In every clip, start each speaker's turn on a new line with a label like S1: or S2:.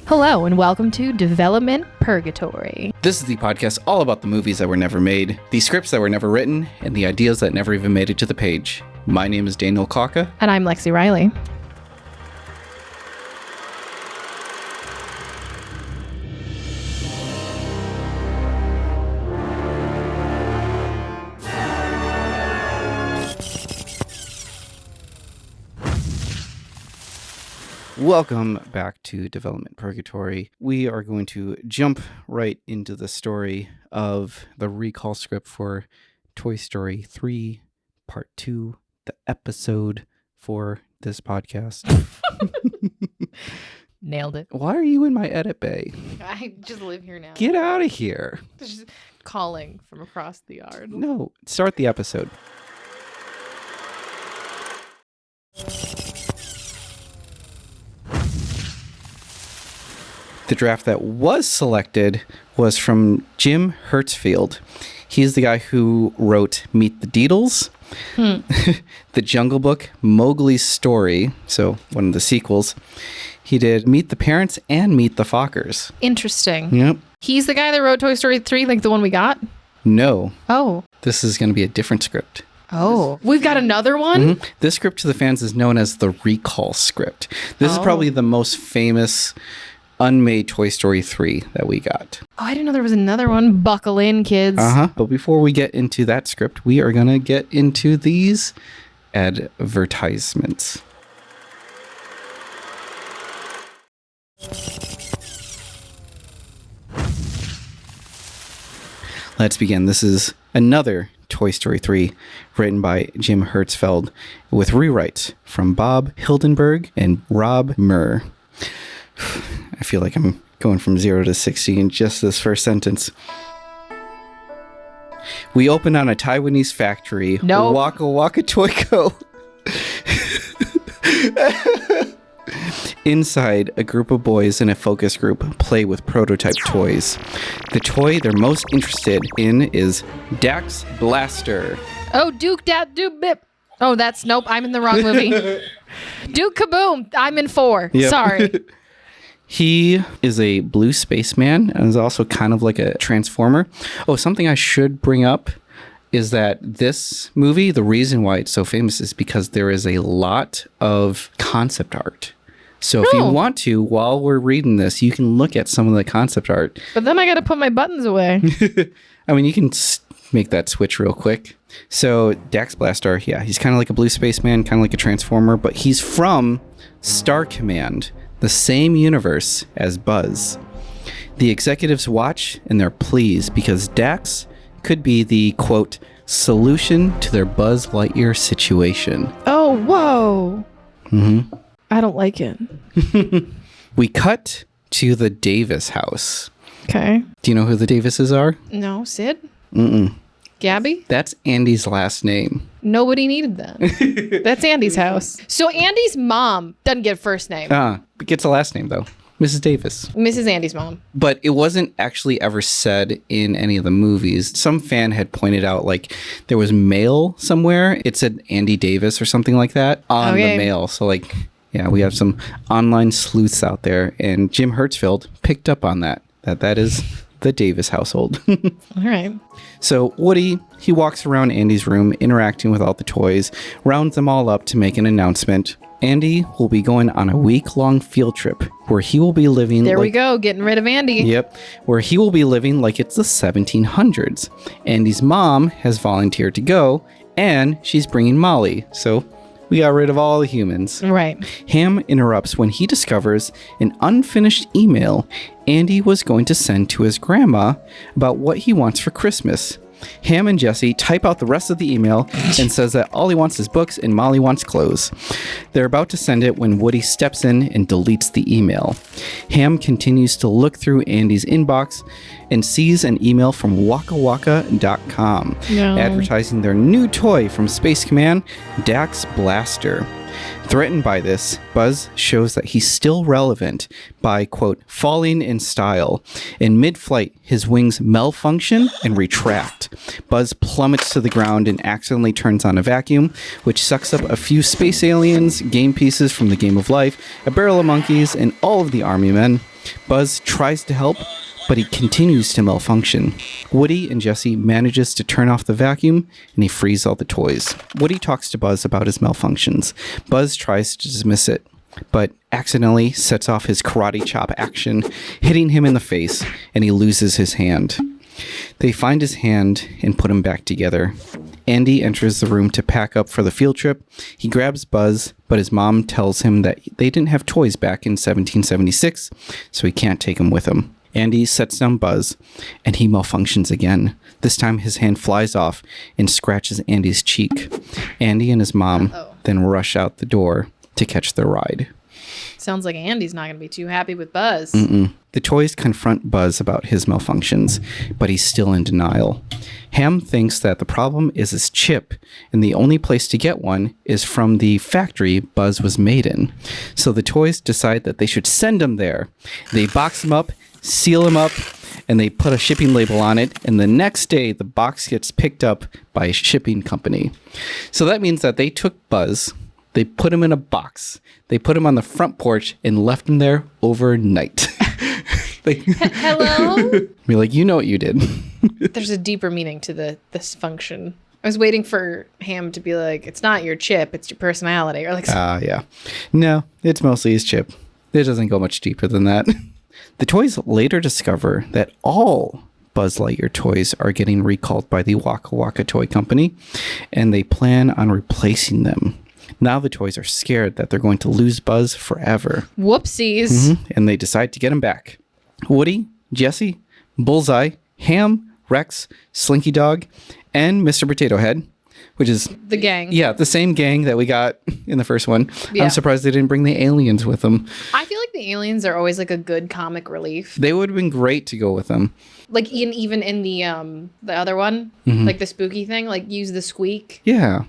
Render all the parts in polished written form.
S1: Hello and welcome to Development Purgatory.
S2: This is the podcast all about the movies that were never made, the scripts that were never written, and the ideas that never even made it to the page. My name is Daniel Kaka.
S1: And I'm Lexi Riley.
S2: Welcome back to Development Purgatory. We are going to jump right into the story of the recall script for Toy Story 3 Part 2, the episode for this podcast.
S1: Nailed it.
S2: Why are you in my edit bay?
S1: I just live here now.
S2: Get out of here.
S1: Just calling from across the yard.
S2: No, start the episode. The draft that was selected was from Jim Hertzfield. He's the guy who wrote Meet the Deedles, The Jungle Book, Mowgli's Story, so one of the sequels. He did Meet the Parents and Meet the Fockers.
S1: Interesting.
S2: Yep.
S1: He's the guy that wrote Toy Story 3, like the one we got?
S2: No.
S1: Oh.
S2: This is going to be a different script.
S1: Oh. We've got another one?
S2: Mm-hmm. This script to the fans is known as the recall script. This is probably the most famous unmade Toy Story 3 that we got.
S1: Oh, I didn't know there was another one. Buckle in, kids.
S2: But before we get into that script, we are going to get into these advertisements. Let's begin. This is another Toy Story 3 written by Jim Hertzfeld with rewrites from Bob Hildenberg and Rob Murr. I feel like I'm going from 0 to 60 in just this first sentence. We opened on a Taiwanese factory.
S1: No.
S2: Waka Waka Toy Co. Inside, a group of boys in a focus group play with prototype toys. The toy they're most interested in is Dax Blaster.
S1: Oh, Duke Dat Duke Bip. Oh, nope, I'm in the wrong movie. Duke Kaboom. I'm in 4.
S2: Yep.
S1: Sorry.
S2: He is a blue spaceman and is also kind of like a transformer. Oh, something I should bring up is that this movie, the reason why it's so famous is because there is a lot of concept art. So if you want to, while we're reading this, you can look at some of the concept art.
S1: But then I got to put my buttons away.
S2: I mean, you can make that switch real quick. So Dax Blaster, yeah, he's kind of like a blue spaceman, kind of like a transformer, but he's from Star Command, the same universe as Buzz. The executives watch and they're pleased because Dax could be the, quote, solution to their Buzz Lightyear situation.
S1: Oh, whoa.
S2: Mm-hmm.
S1: I don't like it.
S2: We cut to the Davis house.
S1: Okay.
S2: Do you know who the Davises are?
S1: No, Sid?
S2: Mm-mm.
S1: Gabby?
S2: That's Andy's last name.
S1: Nobody needed that. That's Andy's house. So Andy's mom doesn't get a first name.
S2: But gets a last name, though. Mrs. Davis.
S1: Mrs. Andy's mom.
S2: But it wasn't actually ever said in any of the movies. Some fan had pointed out, like, there was mail somewhere. It said Andy Davis or something like that on the mail. So, like, yeah, we have some online sleuths out there. And Jim Hertzfeld picked up on that is the Davis household.
S1: All right.
S2: So Woody, he walks around Andy's room, interacting with all the toys, rounds them all up to make an announcement. Andy will be going on a week-long field trip where he will be living
S1: we go, getting rid of Andy.
S2: Yep, where he will be living like it's the 1700s. Andy's mom has volunteered to go, and she's bringing Molly, so we got rid of all the humans.
S1: Right.
S2: Ham interrupts when he discovers an unfinished email Andy was going to send to his grandma about what he wants for Christmas. Ham and Jesse type out the rest of the email and says that all he wants is books and Molly wants clothes. They're about to send it when Woody steps in and deletes the email. Ham continues to look through Andy's inbox and sees an email from WakaWaka.com advertising their new toy from Space Command, Dax Blaster. Threatened by this, Buzz shows that he's still relevant by, quote, falling in style. In mid-flight, his wings malfunction and retract. Buzz plummets to the ground and accidentally turns on a vacuum, which sucks up a few space aliens, game pieces from the Game of Life, a barrel of monkeys, and all of the army men. Buzz tries to help, but he continues to malfunction. Woody and Jesse manages to turn off the vacuum, and he frees all the toys. Woody talks to Buzz about his malfunctions. Buzz tries to dismiss it, but accidentally sets off his karate chop action, hitting him in the face, and he loses his hand. They find his hand and put him back together. Andy enters the room to pack up for the field trip. He grabs Buzz, but his mom tells him that they didn't have toys back in 1776, so he can't take them with him. Andy sets down Buzz, and he malfunctions again. This time his hand flies off and scratches Andy's cheek. Andy and his mom then rush out the door to catch their ride.
S1: Sounds like Andy's not going to be too happy with Buzz.
S2: The toys confront Buzz about his malfunctions, but he's still in denial. Ham thinks that the problem is his chip, and the only place to get one is from the factory Buzz was made in. So the toys decide that they should send him there. They box him up, seal him up, and they put a shipping label on it, and the next day the box gets picked up by a shipping company. So that means that they took Buzz, they put him in a box, they put him on the front porch, and left him there overnight.
S1: Hello?
S2: Be like, you know what you did.
S1: There's a deeper meaning to this function. I was waiting for Ham to be like, it's not your chip, it's your personality. Or like,
S2: yeah. No, it's mostly his chip. It doesn't go much deeper than that. The toys later discover that all Buzz Lightyear toys are getting recalled by the Waka Waka Toy Company, and they plan on replacing them. Now the toys are scared that they're going to lose Buzz forever.
S1: whoopsies.
S2: And they decide to get him back. Woody, Jesse, Bullseye, Ham, Rex, Slinky Dog, and Mr. Potato Head, which is
S1: The gang.
S2: Yeah, the same gang that we got in the first one.
S1: Yeah.
S2: I'm surprised they didn't bring the aliens with them.
S1: I feel like the aliens are always like a good comic relief.
S2: They would have been great to go with them.
S1: Like even in the other one, like the spooky thing, like use the squeak.
S2: Yeah.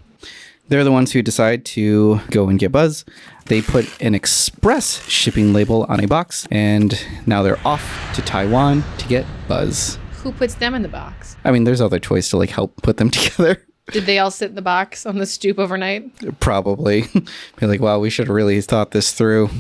S2: They're the ones who decide to go and get Buzz. They put an express shipping label on a box, and now they're off to Taiwan to get Buzz.
S1: Who puts them in the box?
S2: I mean, there's other toys to like help put them together.
S1: Did they all sit in the box on the stoop overnight?
S2: Probably. Be like, wow, we should have really thought this through.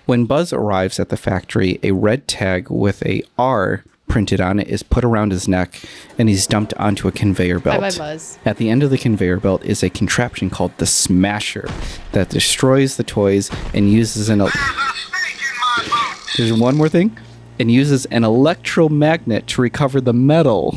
S2: When Buzz arrives at the factory, a red tag with a R printed on it is put around his neck, and he's dumped onto a conveyor belt.
S1: Bye-bye, Buzz.
S2: At the end of the conveyor belt is a contraption called the Smasher that destroys the toys and uses There's one more thing. And uses an electromagnet to recover the metal.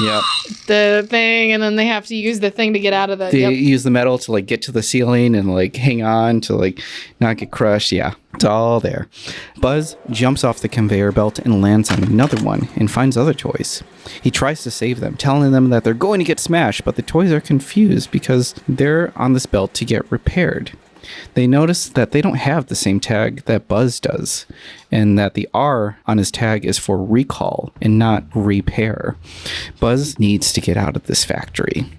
S2: Yep.
S1: The thing, and then they have to use the thing to get out of the...
S2: They use the metal to like get to the ceiling and like hang on to like not get crushed. Yeah, it's all there. Buzz jumps off the conveyor belt and lands on another one and finds other toys. He tries to save them, telling them that they're going to get smashed, but the toys are confused because they're on this belt to get repaired. They notice that they don't have the same tag that Buzz does, and that the R on his tag is for recall and not repair. Buzz needs to get out of this factory.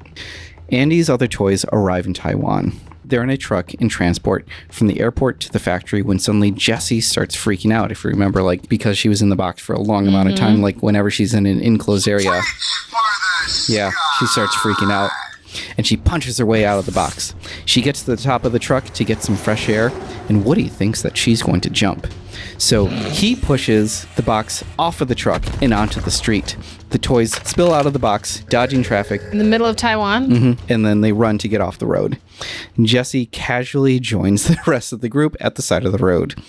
S2: Andy's other toys arrive in Taiwan. They're in a truck in transport from the airport to the factory when suddenly Jessie starts freaking out. If you remember, like, because she was in the box for a long amount of time, like whenever she's in an enclosed area. Yeah, she starts freaking out. And she punches her way out of the box. She gets to the top of the truck to get some fresh air, and Woody thinks that she's going to jump. So he pushes the box off of the truck and onto the street. The toys spill out of the box, dodging traffic.
S1: In the middle of Taiwan?
S2: And then they run to get off the road. Jessie casually joins the rest of the group at the side of the road.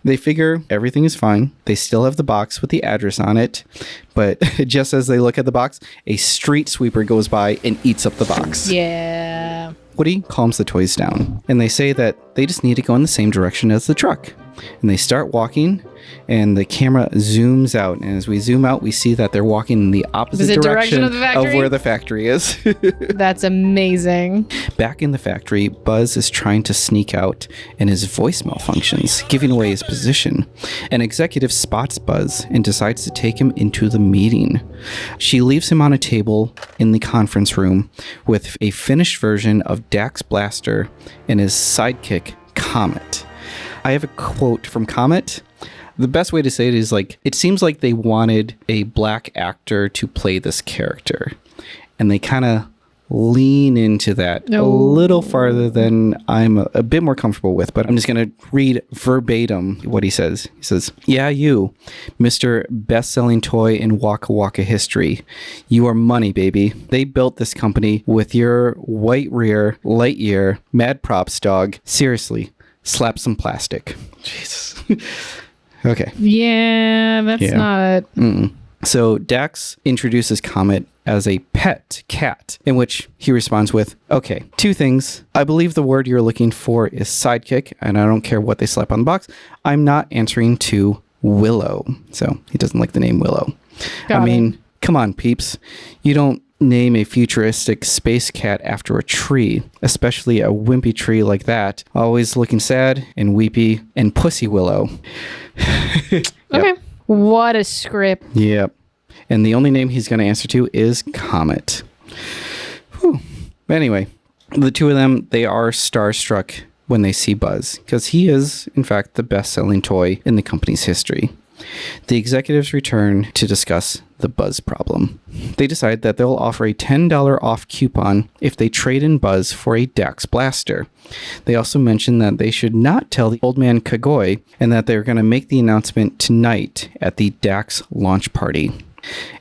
S2: They figure everything is fine. They still have the box with the address on it. But just as they look at the box, a street sweeper goes by and eats up the box.
S1: Yeah.
S2: Woody calms the toys down, and they say that they just need to go in the same direction as the truck. And they start walking, and the camera zooms out. And as we zoom out, we see that they're walking in the opposite direction
S1: of the factory?
S2: of where the factory is.
S1: That's amazing.
S2: Back in the factory, Buzz is trying to sneak out, and his voice malfunctions, giving away his position. An executive spots Buzz and decides to take him into the meeting. She leaves him on a table in the conference room with a finished version of Dax Blaster and his sidekick, Comet. I have a quote from Comet. The best way to say it is like, it seems like they wanted a black actor to play this character. And they kind of lean into that a little farther than I'm a bit more comfortable with, but I'm just going to read verbatim what he says. He says, "Yeah, you, Mr. Best-Selling Toy in Waka Waka history. You are money, baby. They built this company with your white rear, Lightyear, mad props, dog. Seriously, slap some plastic." Jesus. Okay.
S1: Yeah, that's not it.
S2: Mm-mm. So Dax introduces Comet as a pet cat, in which he responds with, "Okay, two things. I believe the word you're looking for is sidekick, and I don't care what they slap on the box. I'm not answering to Willow." So he doesn't like the name Willow.
S1: Got it.
S2: Come on, peeps. You don't name a futuristic space cat after a tree, especially a wimpy tree like that, always looking sad and weepy and pussy willow. Yep.
S1: Okay. What a script.
S2: Yep. And the only name he's going to answer to is Comet. Whew. But anyway, the two of them, they are starstruck when they see Buzz, because he is, in fact, the best-selling toy in the company's history. The executives return to discuss the Buzz problem. They decide that they'll offer a $10 off coupon if they trade in Buzz for a Dax blaster. They also mention that they should not tell the old man Kagoi, and that they're going to make the announcement tonight at the Dax launch party.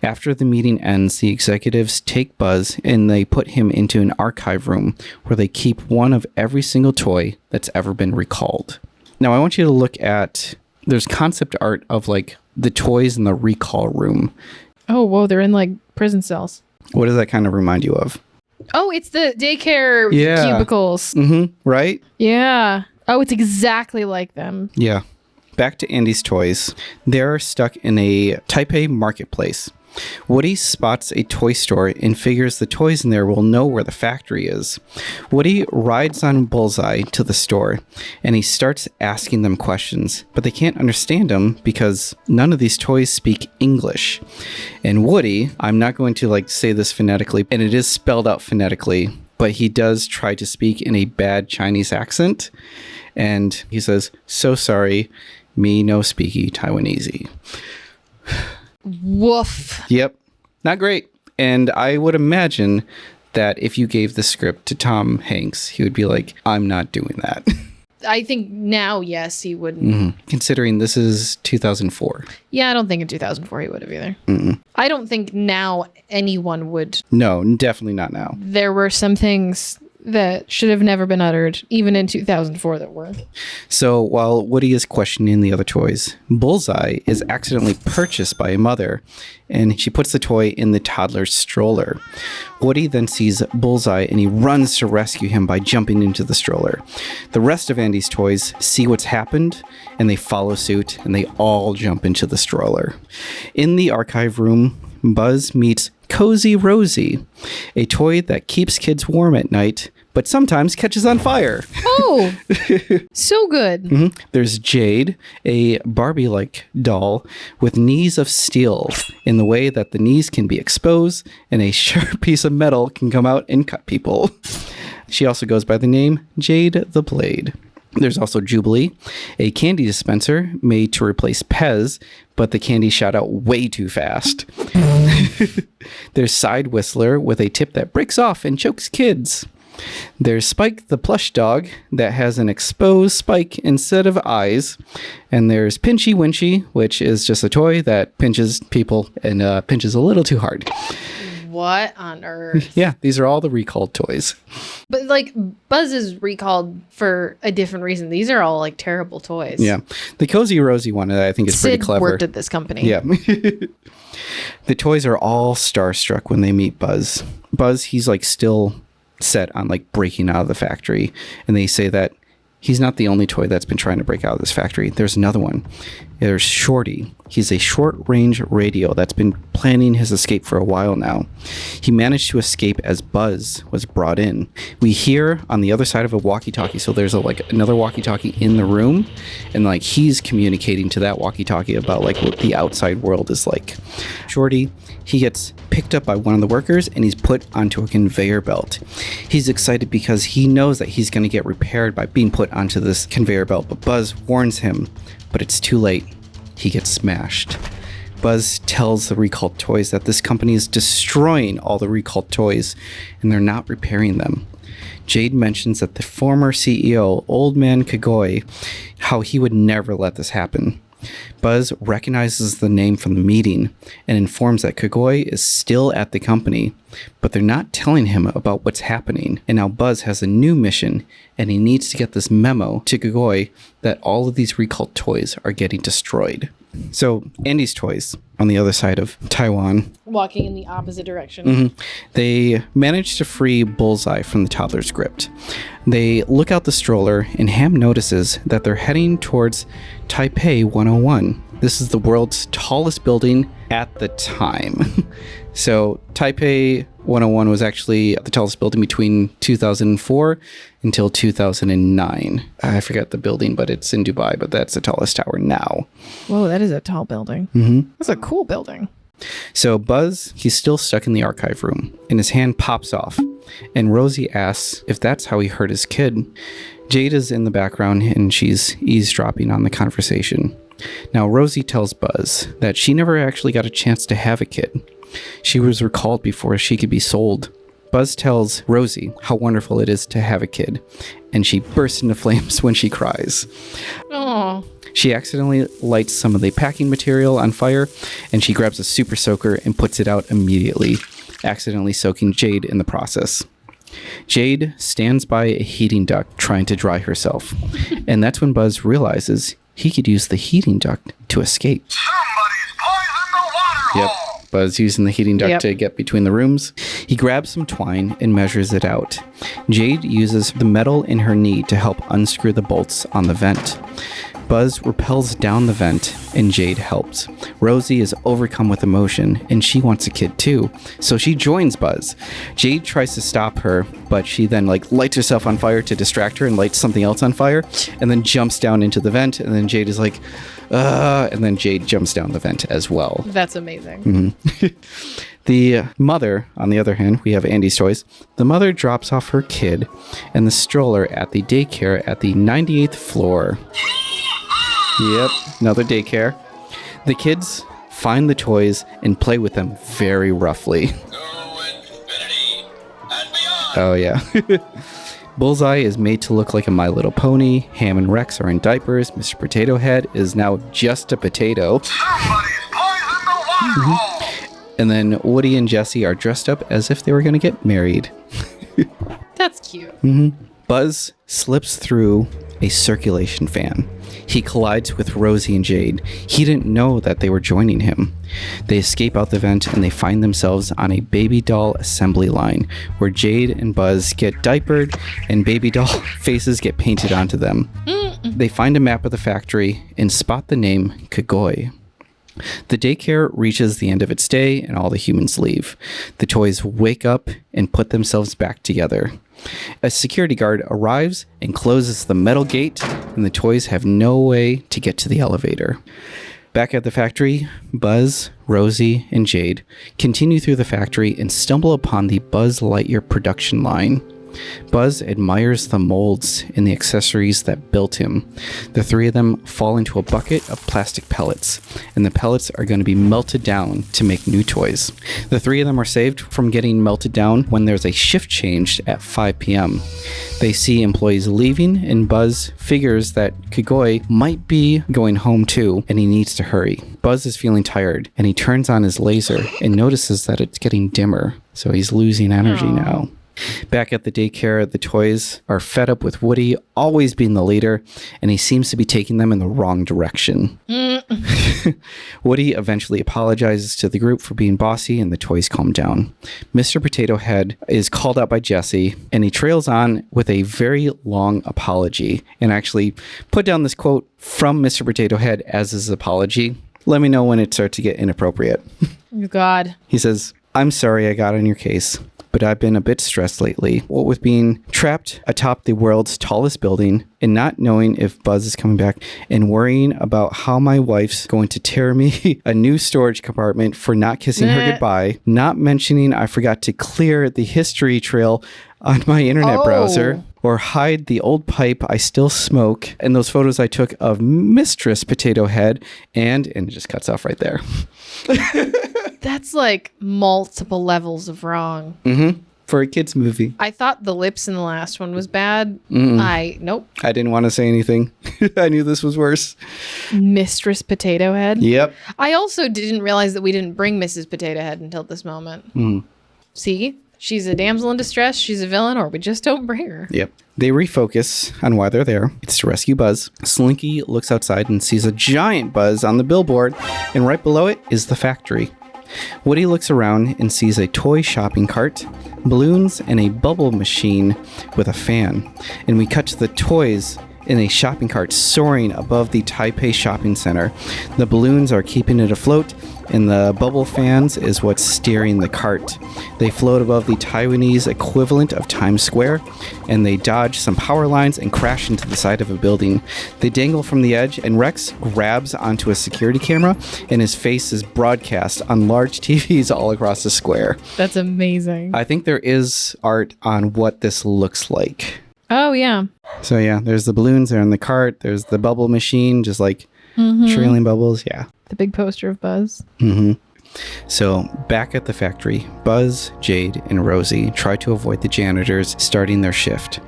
S2: After the meeting ends, the executives take Buzz and they put him into an archive room where they keep one of every single toy that's ever been recalled. Now, I want you to look at, there's concept art of like the toys in the recall room.
S1: Oh, whoa, they're in like prison cells.
S2: What does that kind of remind you of?
S1: Oh, it's the daycare cubicles.
S2: Mm-hmm. Right?
S1: Yeah. Oh, it's exactly like them.
S2: Yeah. Back to Andy's toys. They're stuck in a Taipei marketplace. Woody spots a toy store and figures the toys in there will know where the factory is. Woody rides on Bullseye to the store, and he starts asking them questions, but they can't understand him because none of these toys speak English. And Woody, I'm not going to say this phonetically, and it is spelled out phonetically, but he does try to speak in a bad Chinese accent, and he says, "So sorry, me no speaky Taiwanese."
S1: Woof.
S2: Yep. Not great. And I would imagine that if you gave the script to Tom Hanks, he would be like, "I'm not doing that."
S1: I think now, yes, he wouldn't.
S2: Mm-hmm. Considering this is 2004.
S1: Yeah, I don't think in 2004 he would have either.
S2: Mm-mm.
S1: I don't think now anyone would.
S2: No, definitely not now.
S1: There were some things that should have never been uttered, even in 2004, that were.
S2: So while Woody is questioning the other toys, Bullseye is accidentally purchased by a mother, and she puts the toy in the toddler's stroller. Woody then sees Bullseye, and he runs to rescue him by jumping into the stroller. The rest of Andy's toys see what's happened, and they follow suit, and they all jump into the stroller. In the archive room, Buzz meets Cozy Rosie, a toy that keeps kids warm at night, but sometimes catches on fire.
S1: Oh, so good.
S2: Mm-hmm. There's Jade, a Barbie-like doll with knees of steel in the way that the knees can be exposed and a sharp piece of metal can come out and cut people. She also goes by the name Jade the Blade. There's also Jubilee, a candy dispenser made to replace Pez, but the candy shot out way too fast. There's Side Whistler with a tip that breaks off and chokes kids. There's Spike the plush dog that has an exposed spike instead of eyes. And there's Pinchy Winchy, which is just a toy that pinches people and pinches a little too hard.
S1: What on earth?
S2: Yeah, these are all the recalled toys.
S1: But Buzz is recalled for a different reason. These are all terrible toys.
S2: Yeah. The Cozy Rosie one, I think, is pretty clever.
S1: Sid worked at this company.
S2: Yeah. The toys are all starstruck when they meet Buzz. Buzz, he's still set on breaking out of the factory. And they say that he's not the only toy that's been trying to break out of this factory. There's another one. There's Shorty. He's a short-range radio that's been planning his escape for a while now. He managed to escape as Buzz was brought in. We hear on the other side of a walkie-talkie, so there's another walkie-talkie in the room, and he's communicating to that walkie-talkie about what the outside world is like. Shorty, he gets picked up by one of the workers and he's put onto a conveyor belt. He's excited because he knows that he's going to get repaired by being put onto this conveyor belt, but Buzz warns him, but it's too late. He gets smashed. Buzz tells the recalled toys that this company is destroying all the recalled toys and they're not repairing them. Jade mentions that the former CEO, Old Man Kagoi, how he would never let this happen. Buzz recognizes the name from the meeting and informs that Kagoi is still at the company, but they're not telling him about what's happening. And now Buzz has a new mission and he needs to get this memo to Kagoi that all of these recalled toys are getting destroyed. So Andy's toys on the other side of Taiwan,
S1: Walking in the opposite direction.
S2: they manage to free Bullseye from the toddler's grip. They look out the stroller and Ham notices that they're heading towards Taipei 101. This is the world's tallest building at the time. So Taipei 101 was actually the tallest building between 2004 until 2009. I forget the building, but it's in Dubai, but that's the tallest tower now.
S1: Whoa, that is a tall building. That's a cool building.
S2: So Buzz, he's still stuck in the archive room, and his hand pops off, and Rosie asks if that's how he hurt his kid. Jade is in the background, and she's eavesdropping on the conversation. Now, Rosie tells Buzz that she never actually got a chance to have a kid. She was recalled before she could be sold. Buzz tells Rosie how wonderful it is to have a kid, and she bursts into flames when she cries.
S1: Oh.
S2: She accidentally lights some of the packing material on fire, and she grabs a super soaker and puts it out immediately, accidentally soaking Jade in the process. Jade stands by a heating duct trying to dry herself, and that's when Buzz realizes he could use the heating duct to escape.
S3: Somebody's poisoned the water
S2: Yep.
S3: hole.
S2: Buzz using the heating duct to get between the rooms. He grabs some twine and measures it out. Jade uses the metal in her knee to help unscrew the bolts on the vent. Buzz repels down the vent and Jade helps. Rosie is overcome with emotion and she wants a kid too, so she joins Buzz. Jade tries to stop her, but she then lights herself on fire to distract her and lights something else on fire and then jumps down into the vent, and then Jade is like, and then Jade jumps down the vent as well.
S1: That's amazing.
S2: The mother, on the other hand, we have Andy's toys. The mother drops off her kid and the stroller at the daycare at the 98th floor. Yep, another daycare. The kids find the toys and play with them very roughly.
S3: To infinity and beyond.
S2: Oh, yeah. Bullseye is made to look like a My Little Pony. Ham and Rex are in diapers. Mr. Potato Head is now just a potato.
S3: Somebody's poisoned the water hole.
S2: And then Woody and Jesse are dressed up as if they were going to get married.
S1: That's cute.
S2: Buzz slips through a circulation fan. He collides with Rosie and Jade. He didn't know that they were joining him. They escape out the vent and they find themselves on a baby doll assembly line where Jade and Buzz get diapered and baby doll faces get painted onto them. They find a map of the factory and spot the name Kagoi. The daycare reaches the end of its day and all the humans leave. The toys wake up and put themselves back together. A security guard arrives and closes the metal gate, and the toys have no way to get to the elevator. Back at the factory, Buzz, Rosie, and Jade continue through the factory and stumble upon the Buzz Lightyear production line. Buzz admires the molds and the accessories that built him. The three of them fall into a bucket of plastic pellets, and the pellets are going to be melted down to make new toys. The three of them are saved from getting melted down when there's a shift change at 5 p.m. They see employees leaving, and Buzz figures that Kagoi might be going home too, and he needs to hurry. Buzz is feeling tired, and he turns on his laser and notices that it's getting dimmer, so he's losing energy now. Back at the daycare, the toys are fed up with Woody always being the leader, and he seems to be taking them in the wrong direction. Woody eventually apologizes to the group for being bossy, and the toys calm down. Mr. Potato Head is called out by Jesse, and he trails on with a very long apology, and actually put down this quote from Mr. Potato Head as his apology. Let me know when it starts to get inappropriate.
S1: God.
S2: He says, "I'm sorry I got on your case. but I've been a bit stressed lately. What with being trapped atop the world's tallest building and not knowing if Buzz is coming back and worrying about how my wife's going to tear me a new storage compartment for not kissing her goodbye, not mentioning I forgot to clear the history trail on my internet browser, or hide the old pipe I still smoke, and those photos I took of Mistress Potato Head, and it just cuts off right there.
S1: That's like multiple levels of wrong.
S2: Mm-hmm. For a kid's movie.
S1: I thought the lips in the last one was bad. Nope.
S2: I didn't want to say anything. I knew this was worse.
S1: Mistress Potato Head?
S2: Yep.
S1: I also didn't realize that we didn't bring Mrs. Potato Head until this moment. See? She's a damsel in distress, she's a villain, or we just don't bring her.
S2: Yep. They refocus on why they're there. It's to rescue Buzz. Slinky looks outside and sees a giant Buzz on the billboard, and right below it is the factory. Woody looks around and sees a toy shopping cart, balloons, and a bubble machine with a fan. And we cut to the toys in a shopping cart soaring above the Taipei shopping center. The balloons are keeping it afloat, and the bubble fans is what's steering the cart. They float above the Taiwanese equivalent of Times Square, and they dodge some power lines and crash into the side of a building. They dangle from the edge, and Rex grabs onto a security camera, and his face is broadcast on large TVs all across the square.
S1: That's amazing.
S2: I think there is art on what this looks like.
S1: Oh, yeah.
S2: So yeah, there's the balloons there in the cart. There's the bubble machine, just like trailing bubbles. Yeah.
S1: The big poster of Buzz.
S2: So back at the factory, Buzz, Jade, and Rosie try to avoid the janitors starting their shift.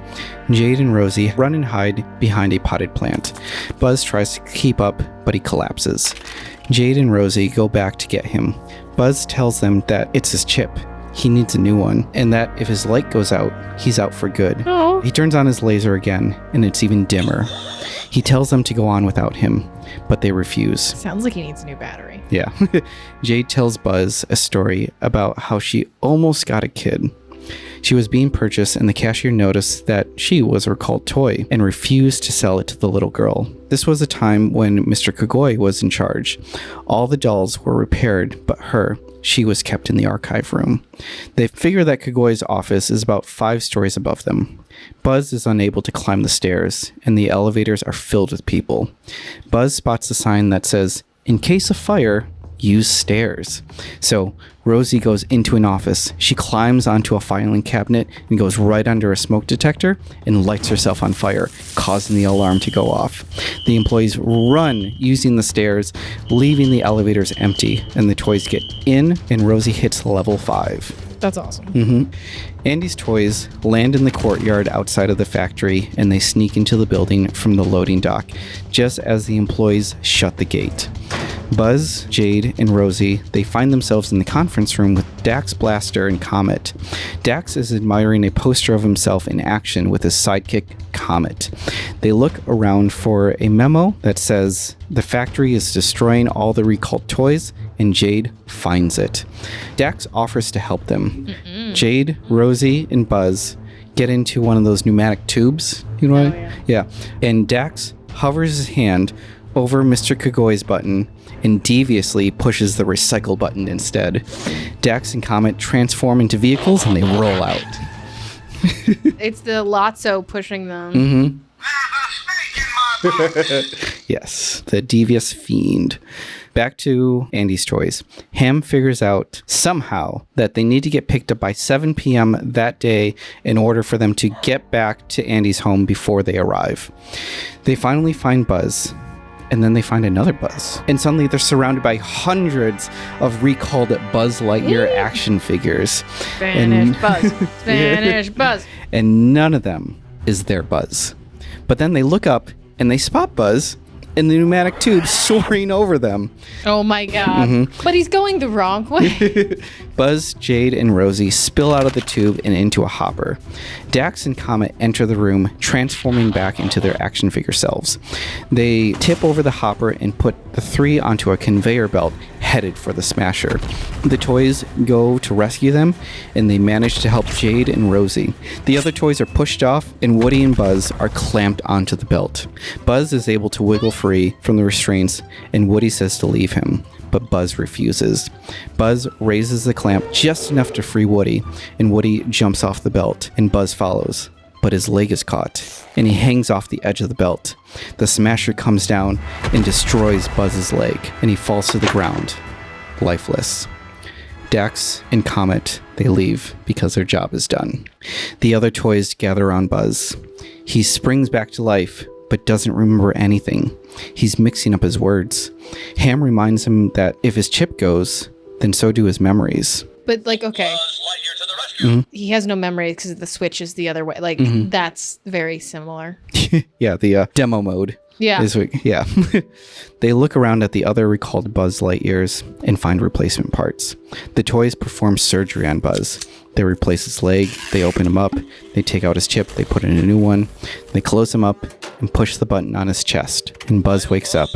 S2: Jade and Rosie run and hide behind a potted plant. Buzz tries to keep up, but he collapses. Jade and Rosie go back to get him. Buzz tells them that it's his chip. He needs a new one, and that if his light goes out, he's out for good.
S1: Oh.
S2: He turns on his laser again, and it's even dimmer. He tells them to go on without him, but they refuse.
S1: Sounds like he needs a new battery.
S2: Yeah. Jade tells Buzz a story about how she almost got a kid. She was being purchased, and the cashier noticed that she was her cult toy and refused to sell it to the little girl. This was a time when Mr. Kagoi was in charge. All the dolls were repaired, but her. She was kept in the archive room. They figure that Kagoi's office is about 5 stories above them. Buzz is unable to climb the stairs, and the elevators are filled with people. Buzz spots a sign that says, "In case of fire, use stairs." So Rosie goes into an office. She climbs onto a filing cabinet and goes right under a smoke detector and lights herself on fire, causing the alarm to go off. The employees run using the stairs, leaving the elevators empty, and the toys get in, and Rosie hits level 5.
S1: That's awesome.
S2: Andy's toys land in the courtyard outside of the factory, and they sneak into the building from the loading dock, just as the employees shut the gate. Buzz, Jade, and Rosie, they find themselves in the conference room with Dax Blaster and Comet. Dax is admiring a poster of himself in action with his sidekick, Comet. They look around for a memo that says the factory is destroying all the recalled toys, and Jade finds it. Dax offers to help them. Jade, Rosie, and Buzz get into one of those pneumatic tubes. You know what? Yeah. And Dax hovers his hand over Mr. Kagoi's button and deviously pushes the recycle button instead. Dax and Comet transform into vehicles and they roll out.
S1: It's the Lotso pushing them.
S3: There's a snake in my book.
S2: Yes, the devious fiend. Back to Andy's toys. Ham figures out somehow that they need to get picked up by 7 p.m. that day in order for them to get back to Andy's home before they arrive. They finally find Buzz, and then they find another Buzz. And suddenly they're surrounded by hundreds of recalled Buzz Lightyear action figures.
S1: Spanish Buzz. Spanish Buzz.
S2: And none of them is their Buzz. But then they look up and they spot Buzz in the pneumatic tube soaring over them.
S1: Oh my god. But he's going the wrong way.
S2: Buzz, Jade, and Rosie spill out of the tube and into a hopper. Dax and Comet enter the room, transforming back into their action figure selves. They tip over the hopper and put the 3 onto a conveyor belt, headed for the smasher. The toys go to rescue them, and they manage to help Jade and Rosie. The other toys are pushed off, and Woody and Buzz are clamped onto the belt. Buzz is able to wiggle free from the restraints, and Woody says to leave him. but Buzz refuses. Buzz raises the clamp just enough to free Woody, and Woody jumps off the belt, and Buzz follows. But his leg is caught, and he hangs off the edge of the belt. The smasher comes down and destroys Buzz's leg, and he falls to the ground, lifeless. Dax and Comet, they leave because their job is done. The other toys gather around Buzz. He springs back to life, but doesn't remember anything. He's mixing up his words. Ham reminds him that if his chip goes, then so do his memories.
S1: But, like, okay. He has no memory because the switch is the other way. Like, that's very similar.
S2: Yeah, the demo mode.
S1: Yeah.
S2: Yeah. They look around at the other recalled Buzz Lightyears and find replacement parts. The toys perform surgery on Buzz. They replace his leg, they open him up, they take out his chip, they put in a new one, they close him up and push the button on his chest. And Buzz wakes up,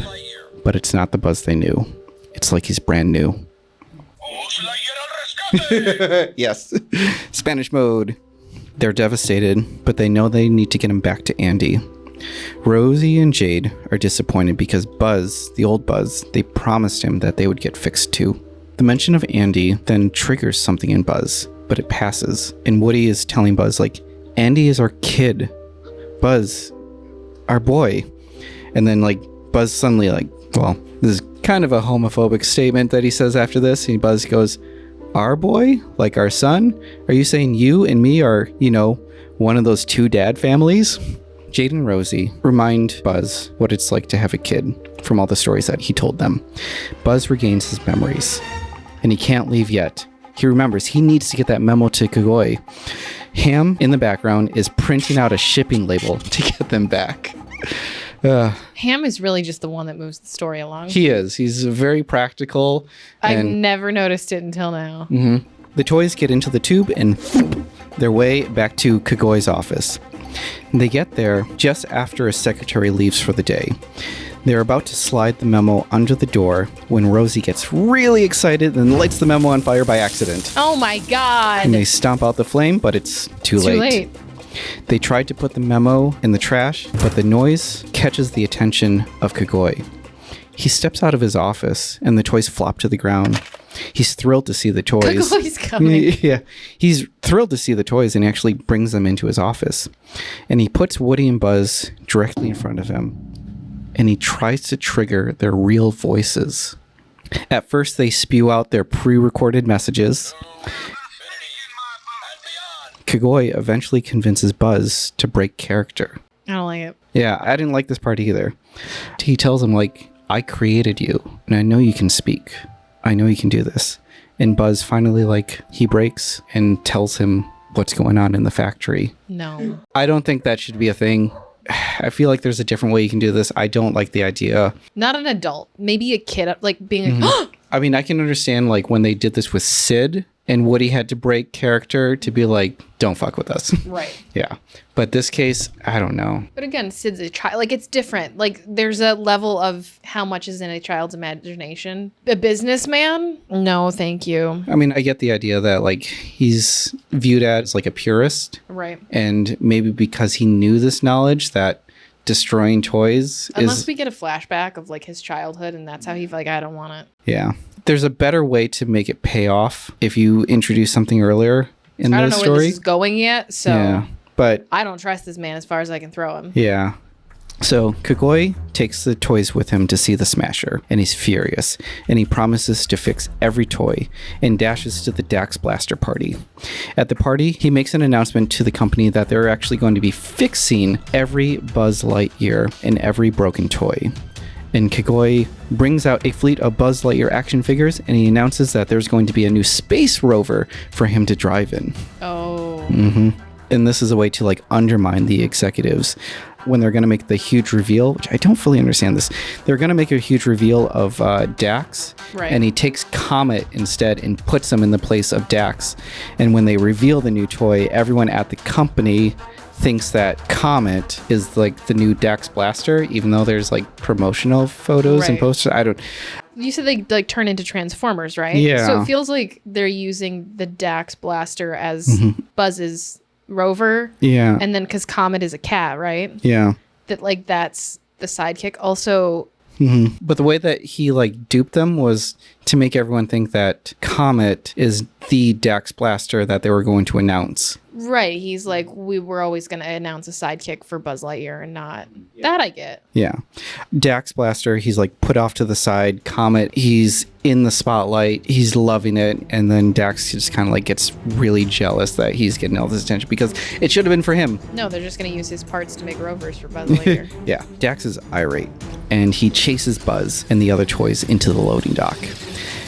S2: but it's not the Buzz they knew. It's like he's brand new. Yes. Spanish mode. They're devastated, but they know they need to get him back to Andy. Rosie and Jade are disappointed because Buzz, the old Buzz, they promised him that they would get fixed too. The mention of Andy then triggers something in Buzz, but it passes. And Woody is telling Buzz, like, Andy is our kid. Buzz, our boy. And then, like, Buzz suddenly, like, well, this is kind of a homophobic statement that he says after this. And Buzz goes, our boy? Like our son? Are you saying you and me are, one of those two dad families? Jade and Rosie remind Buzz what it's like to have a kid from all the stories that he told them. Buzz regains his memories, and he can't leave yet. He remembers he needs to get that memo to Kagoi. Ham, in the background, is printing out a shipping label to get them back.
S1: Ham is really just the one that moves the story along.
S2: He is. He's very practical.
S1: I've never noticed it until now.
S2: Mm-hmm. The toys get into the tube and their way back to Kagoi's office. They get there just after a secretary leaves for the day. They're about to slide the memo under the door when Rosie gets really excited and lights the memo on fire by accident.
S1: Oh my god!
S2: And they stomp out the flame, but it's too late. They tried to put the memo in the trash, but the noise catches the attention of Kagoi. He steps out of his office, and the toys flop to the ground. He's thrilled to see the toys.
S1: Kagoi's coming.
S2: Yeah, he's thrilled to see the toys, and he actually brings them into his office. And he puts Woody and Buzz directly in front of him, and he tries to trigger their real voices. At first, they spew out their pre-recorded messages. Kagoi eventually convinces Buzz to break character.
S1: I don't like it.
S2: Yeah, I didn't like this part either. He tells him, like, I created you, and I know you can speak. I know you can do this. And Buzz finally, like, he breaks and tells him what's going on in the factory.
S1: No.
S2: I don't think that should be a thing. I feel like there's a different way you can do this. I don't like the idea.
S1: Not an adult. Maybe a kid, like, being like,
S2: I mean, I can understand, like, when they did this with Sid, and Woody had to break character to be like, don't fuck with us.
S1: Right.
S2: Yeah. But this case, I don't know.
S1: But again, Sid's a child. Like, it's different. Like, there's a level of how much is in a child's imagination. A businessman? No, thank you.
S2: I mean, I get the idea that, like, he's viewed as, like, a purist.
S1: Right.
S2: And maybe because he knew this knowledge that destroying toys
S1: Unless we get a flashback of, like, his childhood, and that's how he's like, I don't want it.
S2: Yeah. There's a better way to make it pay off if you introduce something earlier in the story.
S1: I don't know where this is going yet, so
S2: yeah, but
S1: I don't trust this man as far as I can throw him.
S2: Yeah. So Kagoi takes the toys with him to see the Smasher, and he's furious, and he promises to fix every toy and dashes to the Dax Blaster party. At the party, he makes an announcement to the company that they're actually going to be fixing every Buzz Lightyear and every broken toy. And Kagoi brings out a fleet of Buzz Lightyear action figures, and he announces that there's going to be a new space rover for him to drive in.
S1: Oh.
S2: Mm-hmm. And this is a way to, like, undermine the executives when they're going to make the huge reveal, which I don't fully understand this. They're going to make a huge reveal of Dax,
S1: right.
S2: And he takes Comet instead and puts him in the place of Dax. And when they reveal the new toy, everyone at the company thinks that Comet is, like, the new Dax Blaster, even though there's, like, promotional photos and posters. I don't...
S1: You said they, like, turn into Transformers, right?
S2: Yeah.
S1: So it feels like they're using the Dax Blaster as Buzz's rover.
S2: Yeah.
S1: And then because Comet is a cat, right?
S2: Yeah.
S1: That, like, that's the sidekick. Also,
S2: But the way that he like duped them was to make everyone think that Comet is the Dax Blaster that they were going to announce.
S1: Right. He's like, we were always going to announce a sidekick for Buzz Lightyear and not. That I get.
S2: Yeah. Dax Blaster, he's like put off to the side. Comet, he's in the spotlight. He's loving it. And then Dax just kind of like gets really jealous that he's getting all this attention because it should have been for him.
S1: No, they're just going to use his parts to make rovers for Buzz Lightyear.
S2: Yeah. Dax is irate and he chases Buzz and the other toys into the loading dock.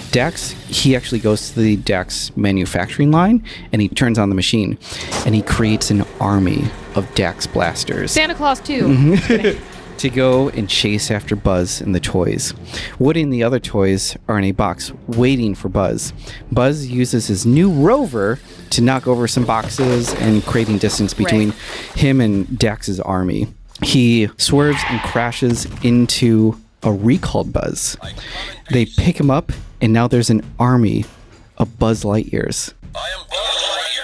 S2: Dax, he actually goes to the Dax manufacturing line and he turns on the machine and he creates an army of Dax blasters.
S1: Santa Claus 2.
S2: To go and chase after Buzz and the toys. Woody and the other toys are in a box waiting for Buzz. Buzz uses his new rover to knock over some boxes and creating distance between him and Dax's army. He swerves and crashes into a recalled Buzz. They pick him up and now there's an army of Buzz Lightyears.
S3: I am Buzz Lightyear.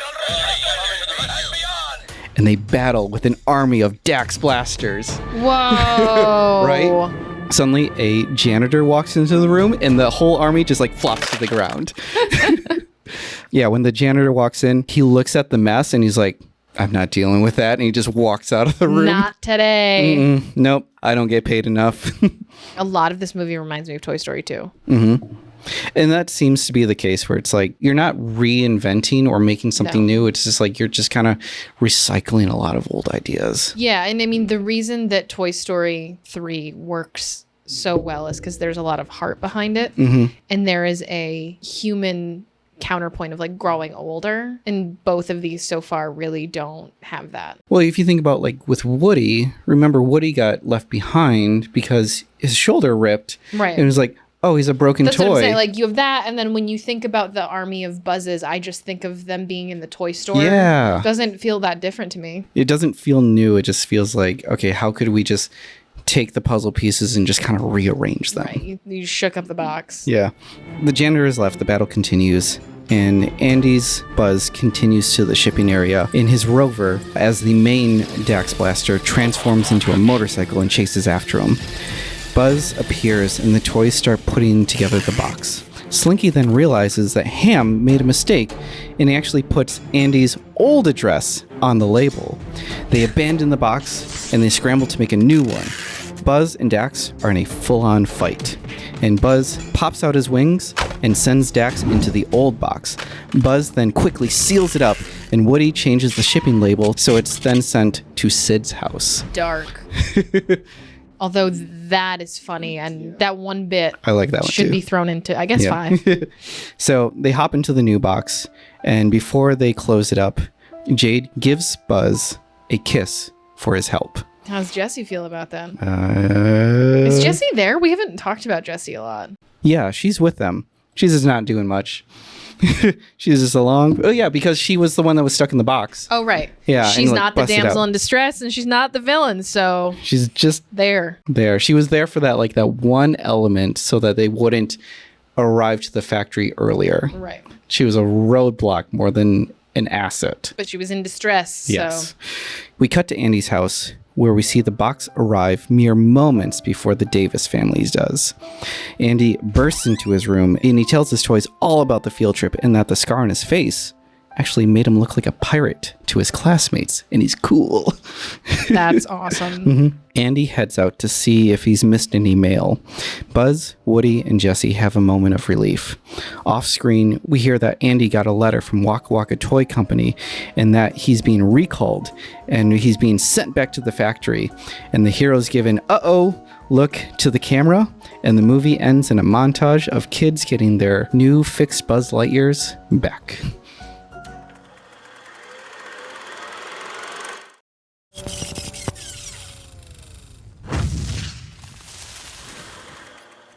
S2: And they battle with an army of Dax blasters.
S1: Whoa.
S2: Right? Suddenly, a janitor walks into the room and the whole army just like flops to the ground. Yeah, when the janitor walks in, he looks at the mess and he's like, I'm not dealing with that. And he just walks out of the room.
S1: Not today.
S2: Nope, I don't get paid enough.
S1: A lot of this movie reminds me of Toy Story 2.
S2: And that seems to be the case where it's like you're not reinventing or making something new. It's just like you're just kind of recycling a lot of old ideas.
S1: Yeah, and I mean, the reason that Toy Story 3 works so well is because there's a lot of heart behind it. And there is a human counterpoint of like growing older. And both of these so far really don't have that.
S2: Well, if you think about like with Woody, remember Woody got left behind because his shoulder ripped.
S1: Right.
S2: And it was like, oh, he's a broken
S1: That's
S2: toy.
S1: what I'm saying. Like you have that, and then when you think about the army of Buzzes, I just think of them being in the toy store.
S2: Yeah.
S1: It doesn't feel that different to me.
S2: It doesn't feel new. It just feels like, okay, how could we just take the puzzle pieces and just kind of rearrange them?
S1: Right. You shook up the box.
S2: Yeah. The janitor is left. The battle continues. And Andy's Buzz continues to the shipping area in his rover as the main Dax Blaster transforms into a motorcycle and chases after him. Buzz appears and the toys start putting together the box. Slinky then realizes that Ham made a mistake and he actually puts Andy's old address on the label. They abandon the box and they scramble to make a new one. Buzz and Dax are in a full-on fight, and Buzz pops out his wings and sends Dax into the old box. Buzz then quickly seals it up, and Woody changes the shipping label so it's then sent to Sid's house.
S1: Dark. Although that is funny, and that one bit
S2: I like that one
S1: should
S2: too.
S1: be thrown into, I guess, 5.
S2: So they hop into the new box, and before they close it up, Jade gives Buzz a kiss for his help.
S1: How's Jessie feel about that? Is Jessie there? We haven't talked about Jessie a lot.
S2: Yeah, she's with them. She's just not doing much. She's just along. Oh, yeah, because she was the one that was stuck in the box.
S1: Oh, right.
S2: Yeah,
S1: She's
S2: and, like,
S1: not the
S2: busted
S1: damsel
S2: out.
S1: in distress, and she's not the villain, so
S2: She's just
S1: there.
S2: there. She was there for that, like, that one element so that they wouldn't arrive to the factory earlier.
S1: Right.
S2: She was a roadblock more than an asset.
S1: But she was in distress,
S2: Yes.
S1: so...
S2: We cut to Andy's house, where we see the box arrive mere moments before the Davis family does. Andy bursts into his room, and he tells his toys all about the field trip and that the scar on his face actually made him look like a pirate to his classmates, and he's cool.
S1: That's awesome.
S2: Andy heads out to see if he's missed any mail. Buzz, Woody, and Jessie have a moment of relief. Off screen, we hear that Andy got a letter from Waka Waka Toy Company and that he's being recalled and he's being sent back to the factory. And the hero's given, look to the camera, and the movie ends in a montage of kids getting their new fixed Buzz Lightyears back.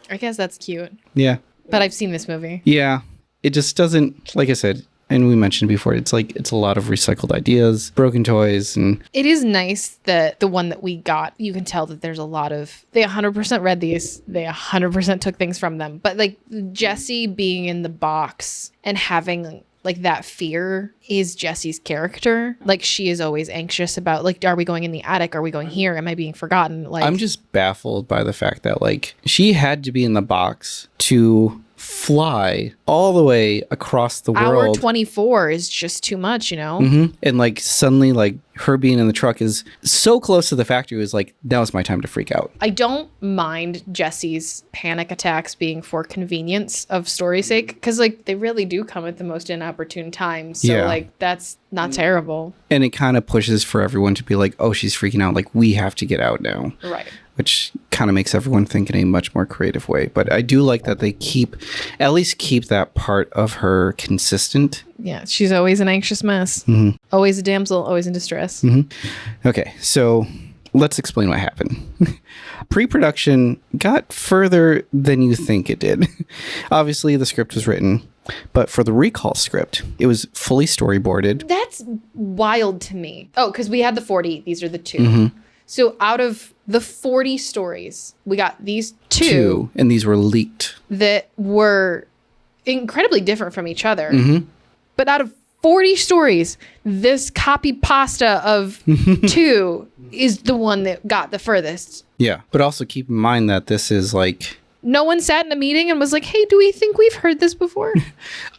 S1: I guess that's cute.
S2: Yeah.
S1: But I've seen this movie.
S2: Yeah. It just doesn't, like I said, and we mentioned before, it's like, it's a lot of recycled ideas, broken toys, and...
S1: It is nice that the one that we got, you can tell that there's a lot of... They 100% read these. They 100% took things from them. But, like, Jessie being in the box and having... like that fear is Jessie's character. Like she is always anxious about like, are we going in the attic? Are we going here? Am I being forgotten? Like
S2: I'm just baffled by the fact that like she had to be in the box to fly all the way across the
S1: hour
S2: world.
S1: 24 is just too much, you know?
S2: And like suddenly like her being in the truck is so close to the factory was like, that was my time to freak out.
S1: I don't mind Jessie's panic attacks being for convenience of story's sake, because like they really do come at the most inopportune times. So like that's not terrible.
S2: And it kind of pushes for everyone to be like, oh, she's freaking out. Like we have to get out now.
S1: Right.
S2: Which kind of makes everyone think in a much more creative way. But I do like that they at least keep that part of her consistent.
S1: Yeah, she's always an anxious mess. Always a damsel, always in distress.
S2: Okay, so let's explain what happened. Pre-production got further than you think it did. Obviously, the script was written. But for the recall script, it was fully storyboarded.
S1: That's wild to me. Oh, because we had the 40. These are the 2. So out of the 40 stories, we got these two,
S2: and these were leaked.
S1: That were incredibly different from each other. But out of 40 stories, this copy pasta of 2 is the one that got the furthest.
S2: Yeah, but also keep in mind that this is like...
S1: No one sat in a meeting and was like, hey, do we think we've heard this before?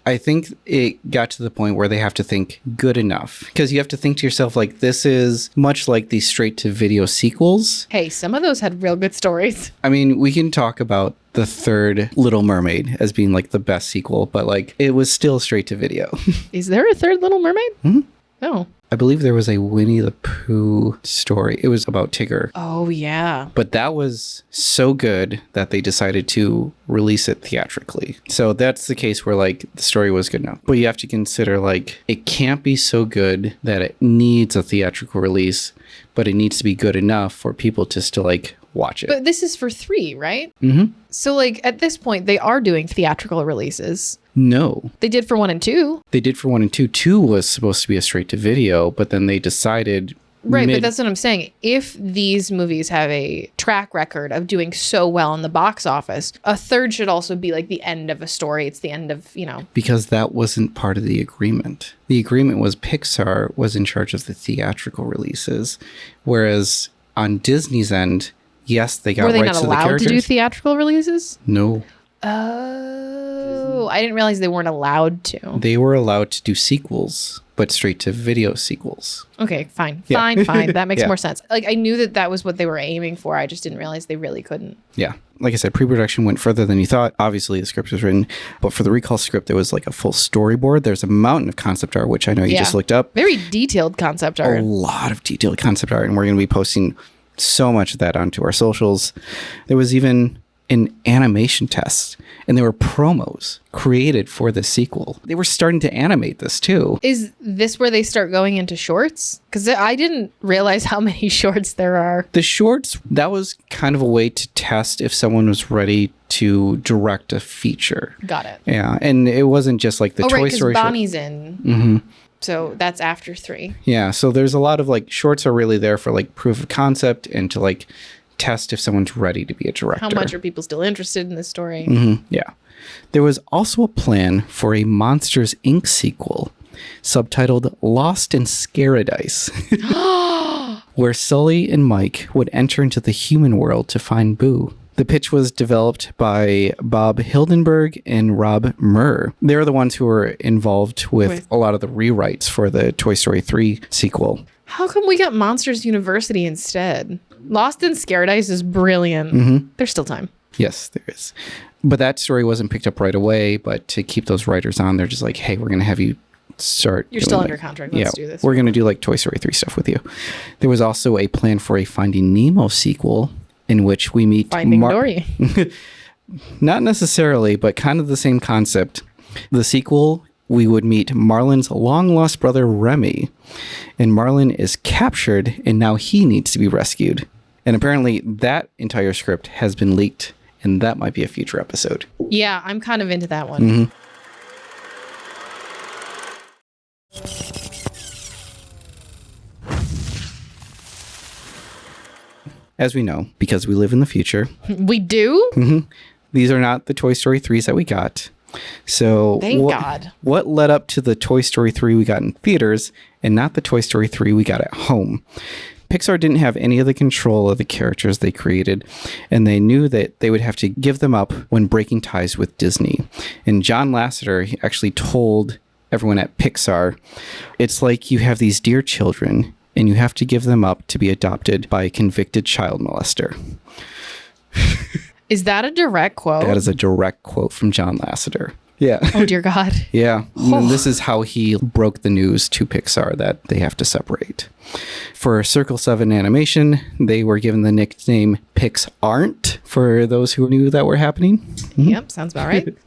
S2: I think it got to the point where they have to think good enough. Because you have to think to yourself, like, this is much like the straight-to-video sequels.
S1: Hey, some of those had real good stories.
S2: I mean, we can talk about the third Little Mermaid as being, like, the best sequel. But, like, it was still straight-to-video.
S1: Is there a third Little Mermaid? Oh.
S2: I believe there was a Winnie the Pooh story. It was about Tigger.
S1: Oh, yeah.
S2: But that was so good that they decided to release it theatrically. So that's the case where, like, the story was good enough. But you have to consider, like, it can't be so good that it needs a theatrical release, but it needs to be good enough for people to still, like, watch it.
S1: But this is for 3, right? So, like, at this point, they are doing theatrical releases.
S2: No.
S1: They did for 1 and 2.
S2: They did for 1 and 2. 2 was supposed to be a straight-to-video, but then they decided...
S1: Right, but that's what I'm saying. If these movies have a track record of doing so well in the box office, a third should also be like the end of a story. It's the end of, you know.
S2: Because that wasn't part of the agreement. The agreement was Pixar was in charge of the theatrical releases, whereas on Disney's end, yes, they got rights to the characters.
S1: Were they not allowed to do theatrical releases?
S2: No.
S1: Oh, I didn't realize they weren't allowed to.
S2: They were allowed to do sequels, but straight to video sequels.
S1: Okay, fine.
S2: Yeah.
S1: Fine. That makes
S2: Yeah.
S1: more sense. Like, I knew that was what they were aiming for. I just didn't realize they really couldn't.
S2: Yeah. Like I said, pre-production went further than you thought. Obviously, the script was written, but for the recall script, there was like a full storyboard. There's a mountain of concept art, which I know you just looked up.
S1: Very detailed concept art.
S2: A lot of detailed concept art, and we're going to be posting so much of that onto our socials. There was even an animation test, and there were promos created for the sequel. They were starting to animate this too.
S1: Is this where they start going into shorts? Because I didn't realize how many shorts there are.
S2: The shorts, that was kind of a way to test if someone was ready to direct a feature.
S1: Got it.
S2: Yeah, and it wasn't just like the Toy Story short.
S1: Bonnie's in. So that's after 3.
S2: Yeah, so there's a lot of like shorts are really there for like proof of concept and to like test if someone's ready to be a director.
S1: How much are people still interested in this story?
S2: Yeah. There was also a plan for a Monsters, Inc. sequel subtitled Lost in Scaradise, where Sully and Mike would enter into the human world to find Boo. The pitch was developed by Bob Hildenberg and Rob Murr. They're the ones who were involved with a lot of the rewrites for the Toy Story 3 sequel.
S1: How come we got Monsters University instead? Lost in Scaradise is brilliant. There's still time.
S2: Yes, there is. But that story wasn't picked up right away. But to keep those writers on, they're just like, hey, we're going to have you start.
S1: You're still under contract. Let's do this.
S2: We're going to do like Toy Story 3 stuff with you. There was also a plan for a Finding Nemo sequel in which we meet
S1: Finding Dory.
S2: Not necessarily, but kind of the same concept. The sequel, we would meet Marlin's long-lost brother, Remy. And Marlin is captured, and now he needs to be rescued. And apparently that entire script has been leaked, and that might be a future episode.
S1: Yeah, I'm kind of into that one.
S2: As we know, because we live in the future.
S1: We do?
S2: These are not the Toy Story 3s that we got. So
S1: Thank God.
S2: What led up to the Toy Story 3 we got in theaters and not the Toy Story 3 we got at home? Pixar didn't have any of the control of the characters they created, and they knew that they would have to give them up when breaking ties with Disney. And John Lasseter actually told everyone at Pixar, it's like you have these dear children, and you have to give them up to be adopted by a convicted child molester.
S1: Is that a direct quote?
S2: That is a direct quote from John Lasseter. Yeah.
S1: Oh, dear God.
S2: Yeah. And this is how he broke the news to Pixar that they have to separate. For Circle 7 Animation, they were given the nickname Pix-Aren't for those who knew that were happening.
S1: Yep, sounds about right.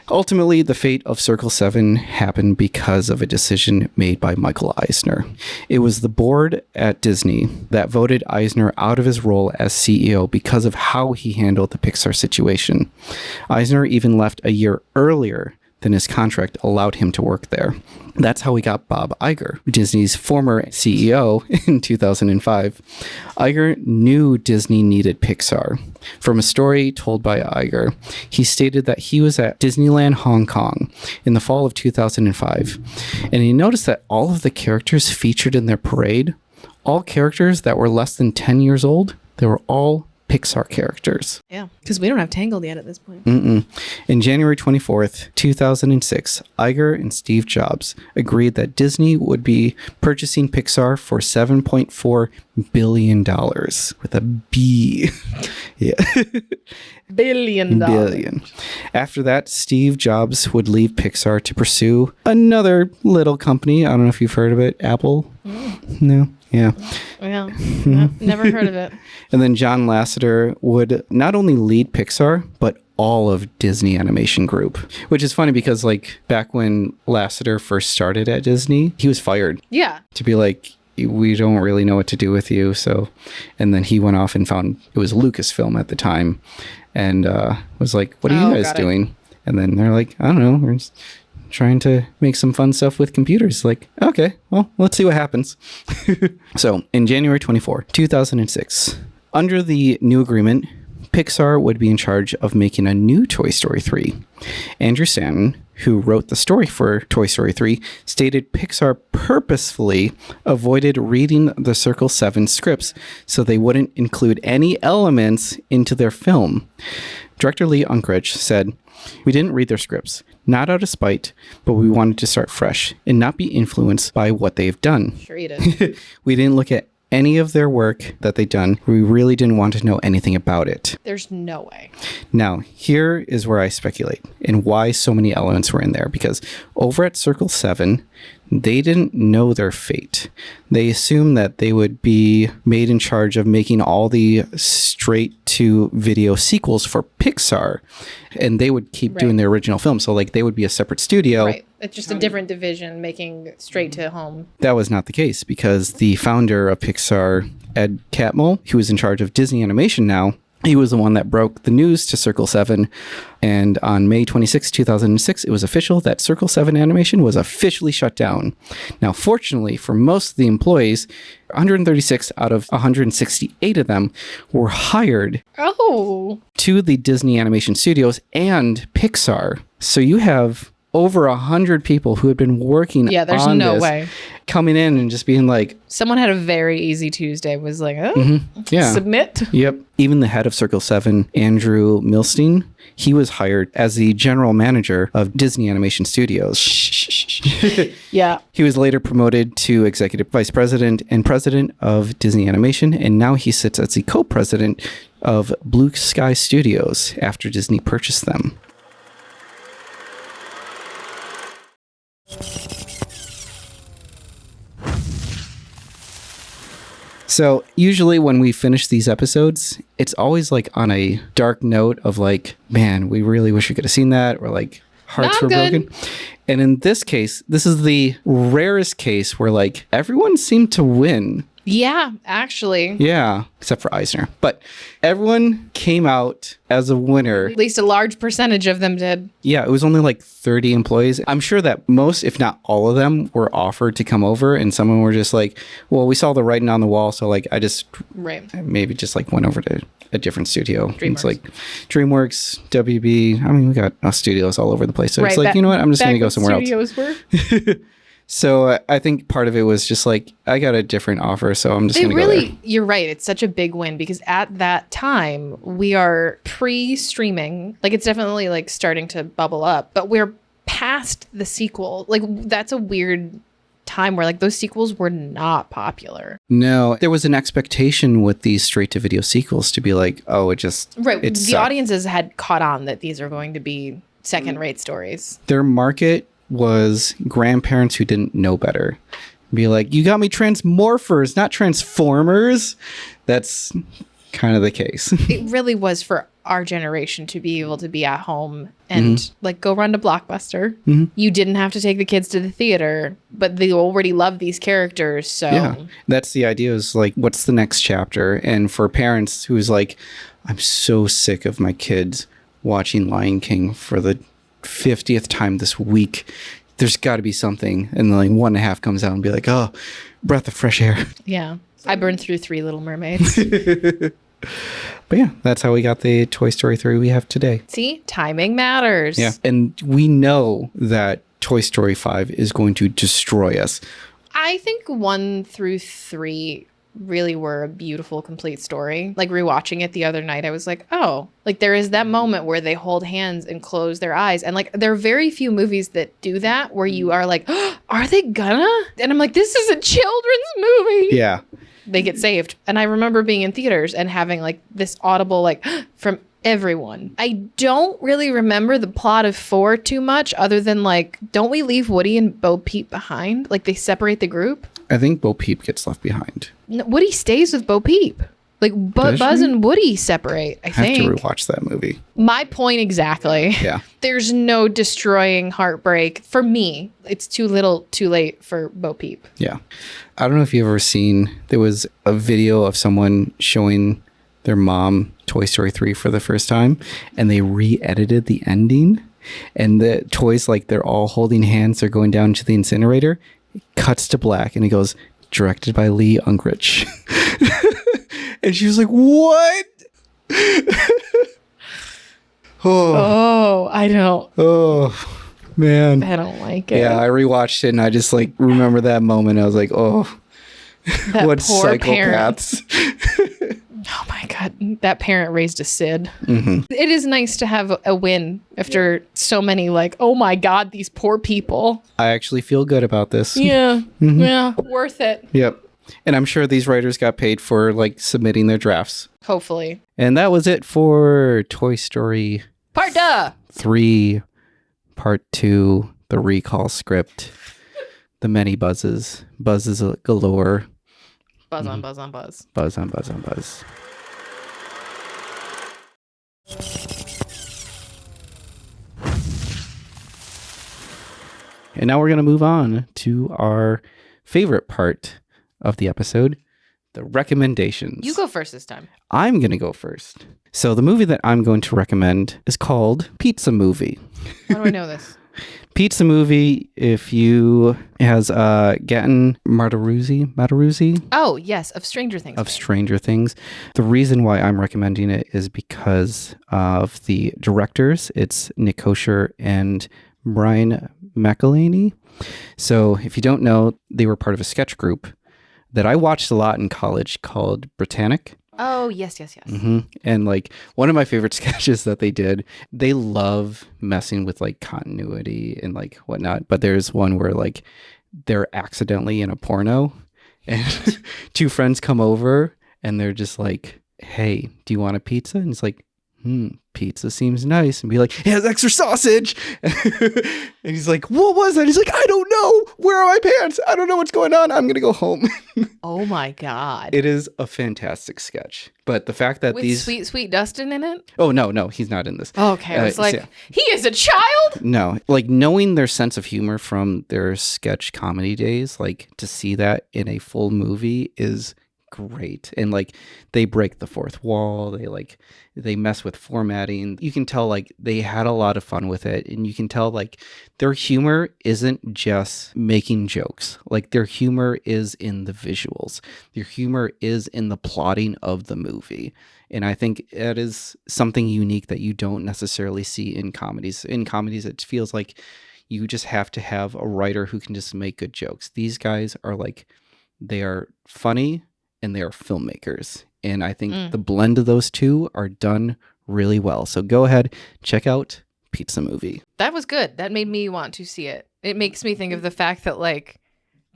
S2: Ultimately, the fate of Circle 7 happened because of a decision made by Michael Eisner. It was the board at Disney that voted Eisner out of his role as CEO because of how he handled the Pixar situation. Eisner even left a year earlier than his contract allowed him to work there. That's how we got Bob Iger, Disney's former CEO, in 2005. Iger knew Disney needed Pixar. From a story told by Iger, he stated that he was at Disneyland Hong Kong in the fall of 2005, and he noticed that all of the characters featured in their parade, all characters that were less than 10 years old, they were all Pixar characters.
S1: Yeah, because we don't have Tangled yet at this point.
S2: In January 24th, 2006, Iger and Steve Jobs agreed that Disney would be purchasing Pixar for $7.4 billion with a B. Yeah.
S1: Billion.
S2: After that, Steve Jobs would leave Pixar to pursue another little company. I don't know if you've heard of it. Apple? No? Yeah.
S1: Well, no, never heard of it.
S2: And then John Lasseter would not only lead Pixar, but all of Disney Animation Group, which is funny because like back when Lasseter first started at Disney, he was fired.
S1: Yeah.
S2: To be like, we don't really know what to do with you. So, and then he went off and found it was Lucasfilm at the time and was like, what are you guys doing? And then they're like, I don't know. We're just trying to make some fun stuff with computers. Like, okay, well, let's see what happens. So in January 24, 2006, under the new agreement, Pixar would be in charge of making a new Toy Story 3. Andrew Stanton, who wrote the story for Toy Story 3, stated Pixar purposefully avoided reading the Circle 7 scripts so they wouldn't include any elements into their film. Director Lee Unkrich said, "We didn't read their scripts, not out of spite, but we wanted to start fresh and not be influenced by what they've done.
S1: Sure you did.
S2: We didn't look at any of their work that they'd done. We really didn't want to know anything about it."
S1: There's no way.
S2: Now, here is where I speculate and why so many elements were in there. Because over at Circle 7, they didn't know their fate. They assumed that they would be made in charge of making all the straight-to-video sequels for Pixar, and they would keep doing the original film. So, like, they would be a separate studio.
S1: Right. It's just a different division making straight to home.
S2: That was not the case because the founder of Pixar, Ed Catmull, who is in charge of Disney Animation now, he was the one that broke the news to Circle 7. And on May 26, 2006, it was official that Circle 7 Animation was officially shut down. Now, fortunately for most of the employees, 136 out of 168 of them were hired to the Disney Animation Studios and Pixar. So you have over 100 people who had been working
S1: there's
S2: on
S1: no
S2: this,
S1: way
S2: coming in and just being like,
S1: someone had a very easy Tuesday, was like, submit.
S2: Yep. Even the head of Circle 7, Andrew Milstein, he was hired as the general manager of Disney Animation Studios.
S1: Yeah.
S2: He was later promoted to executive vice president and president of Disney Animation, and now he sits as the co-president of Blue Sky Studios after Disney purchased them. So usually when we finish these episodes, it's always like on a dark note of like, man, we really wish we could have seen that, or like hearts were broken. And in this case, this is the rarest case where like everyone seemed to win.
S1: Yeah, actually.
S2: Yeah, except for Eisner. But everyone came out as a winner.
S1: At least a large percentage of them did.
S2: Yeah, it was only like 30 employees. I'm sure that most, if not all of them, were offered to come over, and some were just like, well, we saw the writing on the wall, so like I just maybe just like went over to a different studio.
S1: DreamWorks.
S2: It's like DreamWorks, WB. I mean, we got studios all over the place. So it's like,
S1: back-
S2: you know what? I'm just going to go
S1: back
S2: somewhere
S1: when
S2: else.
S1: studios were.
S2: So I think part of it was just like, I got a different offer, so I'm just going to go there.
S1: You're right. It's such a big win because at that time we are pre-streaming. Like it's definitely like starting to bubble up, but we're past the sequel. Like that's a weird time where like those sequels were not popular.
S2: No, there was an expectation with these straight-to-video sequels to be like, oh, it
S1: Right. The
S2: sucked.
S1: audiences had caught on that these are going to be second-rate stories.
S2: Their market was grandparents who didn't know better. Be like, you got me Transmorphers, not Transformers. That's kind of the case.
S1: It really was for our generation to be able to be at home and like go run to Blockbuster. You didn't have to take the kids to the theater, but they already love these characters. So
S2: Yeah, that's the idea, is like, what's the next chapter? And for parents who's like, I'm so sick of my kids watching Lion King for the 50th time this week. There's got to be something. And then like 1.5 comes out and be like, oh, breath of fresh air.
S1: yeah, I burned through 3 Little Mermaids.
S2: But yeah, that's how we got the Toy Story 3 we have today.
S1: See, timing matters.
S2: Yeah. And we know that Toy Story 5 is going to destroy us.
S1: I think 1 through 3 really were a beautiful, complete story. Like rewatching it the other night, I was like, oh, like there is that moment where they hold hands and close their eyes. And like there are very few movies that do that where you are like, oh, are they gonna? And I'm like, this is a children's movie.
S2: Yeah.
S1: They get saved. And I remember being in theaters and having like this audible like from everyone. I don't really remember the plot of 4 too much other than like, don't we leave Woody and Bo Peep behind? Like they separate the group?
S2: I think Bo Peep gets left behind.
S1: No, Woody stays with Bo Peep. Like Buzz and Woody separate, I
S2: I have
S1: think.
S2: to rewatch that movie.
S1: My point exactly.
S2: Yeah.
S1: There's no destroying heartbreak. For me, it's too little, too late for Bo Peep.
S2: Yeah. I don't know if you've ever seen, there was a video of someone showing their mom Toy Story 3 for the first time, and they re-edited the ending. And the toys, like they're all holding hands, they're going down to the incinerator. It cuts to black, and it goes, directed by Lee Unkrich. And she was like, what?
S1: Oh, I don't
S2: Man.
S1: like it.
S2: Yeah, I rewatched it and I just like remember that moment. I was like, oh,
S1: That
S2: what
S1: poor parent.
S2: psychopaths.
S1: Oh my God. That parent raised a Sid. It is nice to have a win after so many like, oh my God, these poor people.
S2: I actually feel good about this.
S1: Yeah. Yeah. Worth it.
S2: Yep. And I'm sure these writers got paid for like submitting their drafts.
S1: Hopefully.
S2: And that was it for Toy Story
S1: Part duh.
S2: 3, Part 2, the recall script, the many buzzes galore.
S1: Buzz on buzz on buzz.
S2: Buzz on buzz on buzz. And now we're going to move on to our favorite part of the episode, the recommendations.
S1: You go first this time.
S2: I'm going to go first. So the movie that I'm going to recommend is called Pizza Movie.
S1: How do I know this?
S2: Pizza Movie, if you has Gaten Matarazzi
S1: Oh, yes. Of Stranger Things.
S2: of Stranger Things. The reason why I'm recommending it is because of the directors. It's Nick Kosher and Brian McElhaney. So if you don't know, they were part of a sketch group that I watched a lot in college called Britannic.
S1: Oh, yes.
S2: And like one of my favorite sketches that they did, they love messing with like continuity and like whatnot. But there's one where like they're accidentally in a porno and 2 friends come over and they're just like, hey, do you want a pizza? And it's like, pizza seems nice. And be like, it has extra sausage. And he's like, what was that? He's like, I don't know. Where are my pants? I don't know what's going on. I'm going to go home.
S1: Oh my God.
S2: It is a fantastic sketch. But the fact that
S1: With
S2: these...
S1: Sweet Dustin in it?
S2: Oh, no, he's not in this.
S1: Okay. I was like,
S2: so-
S1: he is a child?
S2: No, like knowing their sense of humor from their sketch comedy days, like to see that in a full movie is great. And like they break the fourth wall. They mess with formatting. You can tell like they had a lot of fun with it. And you can tell like their humor isn't just making jokes. Like their humor is in the visuals. Their humor is in the plotting of the movie. And I think that is something unique that you don't necessarily see in comedies. In comedies, it feels like you just have to have a writer who can just make good jokes. These guys are like, they are funny and they are filmmakers. And I think the blend of those two are done really well. So go ahead, check out Pizza Movie.
S1: That was good. That made me want to see it. It makes me think of the fact that like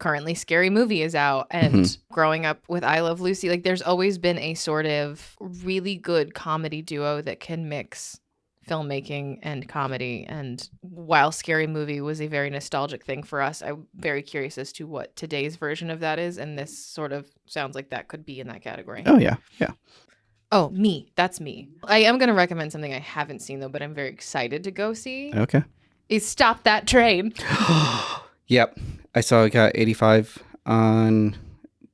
S1: currently Scary Movie is out, and growing up with I Love Lucy, like there's always been a sort of really good comedy duo that can mix filmmaking and comedy. And while Scary Movie was a very nostalgic thing for us, I'm very curious as to what today's version of that is, and this sort of sounds like that could be in that category.
S2: Oh yeah.
S1: Oh, me. That's me. I am going to recommend something I haven't seen though, but I'm very excited to go see.
S2: Okay.
S1: Is Stop That Train.
S2: Yep. I saw it got 85 on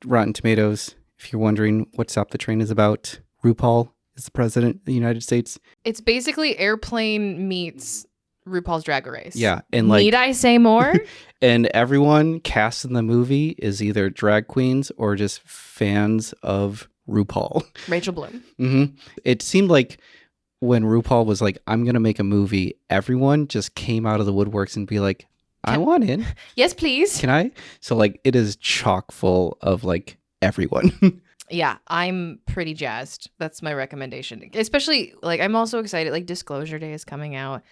S2: Rotten Tomatoes. If you're wondering what Stop the Train is about, RuPaul is the president of the United States.
S1: It's basically Airplane meets RuPaul's Drag Race.
S2: Yeah. And like,
S1: need I say more?
S2: and everyone cast in the movie is either drag queens or just fans of RuPaul.
S1: Rachel Bloom.
S2: Mm-hmm. It seemed like when RuPaul was like, I'm going to make a movie, everyone just came out of the woodworks and be like, I want in.
S1: Yes, please.
S2: Can I? So like it is chock full of like everyone.
S1: Yeah, I'm pretty jazzed. That's my recommendation. Especially like I'm also excited. Like Disclosure Day is coming out.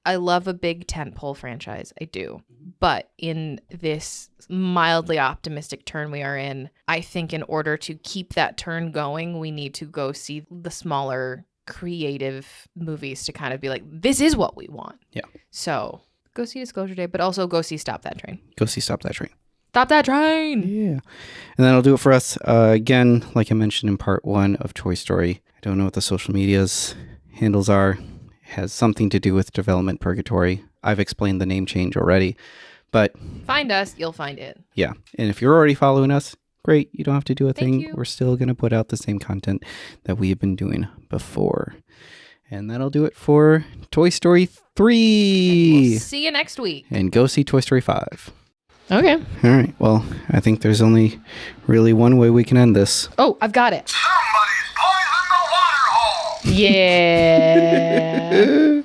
S1: I love a big tentpole franchise. I do. But in this mildly optimistic turn we are in, I think in order to keep that turn going, we need to go see the smaller creative movies to kind of be like, this is what we want.
S2: Yeah.
S1: So go see Disclosure Day, but also go see Stop That Train.
S2: Go see Stop That Train.
S1: Stop That Train!
S2: Yeah. And that'll do it for us. Again, like I mentioned in part 1 of Toy Story, I don't know what the social medias handles are. It has something to do with Development Purgatory. I've explained the name change already, but...
S1: Find us, you'll find it.
S2: Yeah. And if you're already following us, great. You don't have to do a thing.
S1: you.
S2: We're still going to put out the same content that we have been doing before. And that'll do it for Toy Story 3.
S1: We'll see you next week.
S2: And go see Toy Story 5.
S1: Okay.
S2: All right. Well, I think there's only really one way we can end this.
S1: Oh, I've got it.
S3: Somebody's poisoned the water hole.
S1: Yeah.